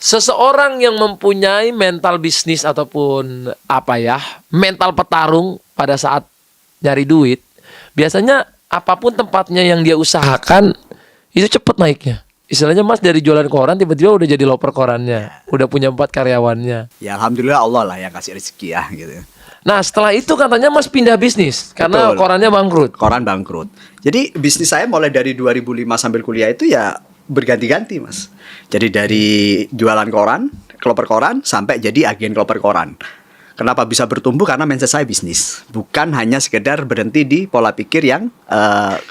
Seseorang yang mempunyai mental bisnis ataupun mental petarung pada saat nyari duit, biasanya apapun tempatnya yang dia usahakan itu cepet naiknya. Istilahnya Mas dari jualan koran tiba-tiba udah jadi loper korannya, udah punya 4 karyawannya. Ya alhamdulillah Allah lah yang kasih rezeki ya gitu. Nah setelah itu katanya Mas pindah bisnis karena Betul. korannya bangkrut. Koran bangkrut. Jadi bisnis saya mulai dari 2005 sambil kuliah itu ya berganti-ganti Mas. Jadi dari jualan koran, kloper koran sampai jadi agen kloper koran. Kenapa bisa bertumbuh? Karena mindset saya bisnis, bukan hanya sekedar berhenti di pola pikir yang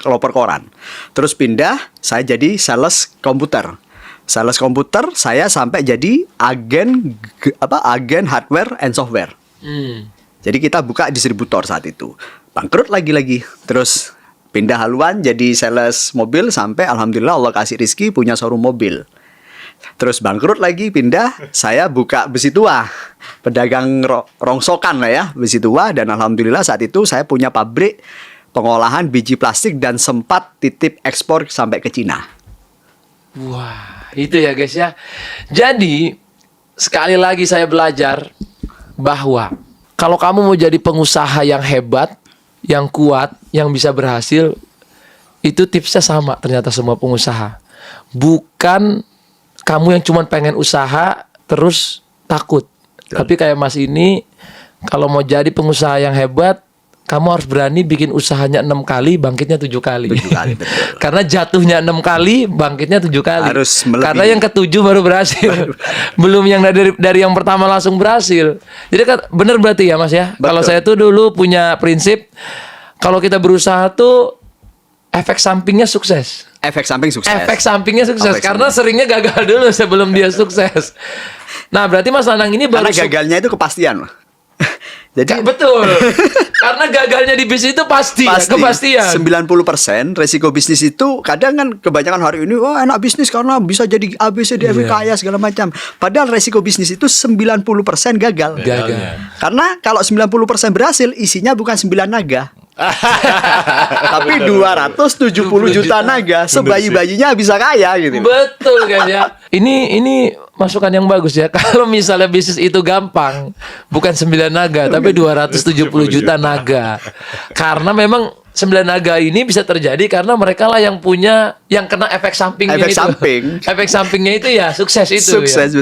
kloper koran. Terus pindah, saya jadi sales komputer. Sales komputer, saya sampai jadi agen hardware and software. Jadi kita buka distributor saat itu. Bangkrut lagi-lagi. Terus pindah haluan jadi sales mobil sampai alhamdulillah Allah kasih rezeki punya showroom mobil. Terus bangkrut lagi, pindah, saya buka besi tua, pedagang rongsokan lah ya, besi tua. Dan alhamdulillah saat itu saya punya pabrik pengolahan biji plastik dan sempat titip ekspor sampai ke Cina. Wah, itu ya guys ya. Jadi sekali lagi saya belajar bahwa kalau kamu mau jadi pengusaha yang hebat, yang kuat, yang bisa berhasil, itu tipsnya sama ternyata semua pengusaha. Bukan kamu yang cuma pengen usaha terus takut. Tapi kayak Mas ini, kalau mau jadi pengusaha yang hebat, kamu harus berani bikin usahanya 6 kali, bangkitnya 7 kali. 7 kali, betul. Karena jatuhnya 6 kali, bangkitnya 7 kali. Harus melebihi. Karena yang ke-7 baru berhasil. Belum yang dari yang pertama langsung berhasil. Jadi kan benar berarti ya Mas ya. Betul. Kalau saya tuh dulu punya prinsip, kalau kita berusaha tuh efek sampingnya sukses. Efek samping sukses. Efek sampingnya sukses. Efek Karena seringnya gagal dulu sebelum dia sukses. Nah berarti Mas Nanang ini baru Karena gagalnya itu kepastian. Jadi betul. Karena gagalnya di bisnis itu pasti. Kepastian. 90% resiko bisnis itu kadang kan kebanyakan hari ini enak bisnis karena bisa jadi ABCDFG kaya segala macam. Padahal resiko bisnis itu 90% gagal. Karena kalau 90% berhasil isinya bukan 9 naga. Tapi 270 juta naga, sebayi-bayinya bisa kaya gitu. Betul kan ya. Ini masukan yang bagus ya. Kalau misalnya bisnis itu gampang, bukan 9 naga, tapi 270 juta naga. Karena memang 9 naga ini bisa terjadi karena mereka lah yang punya, yang kena efek sampingnya Efek itu. samping. Efek sampingnya itu ya sukses itu. Sukses. Ya.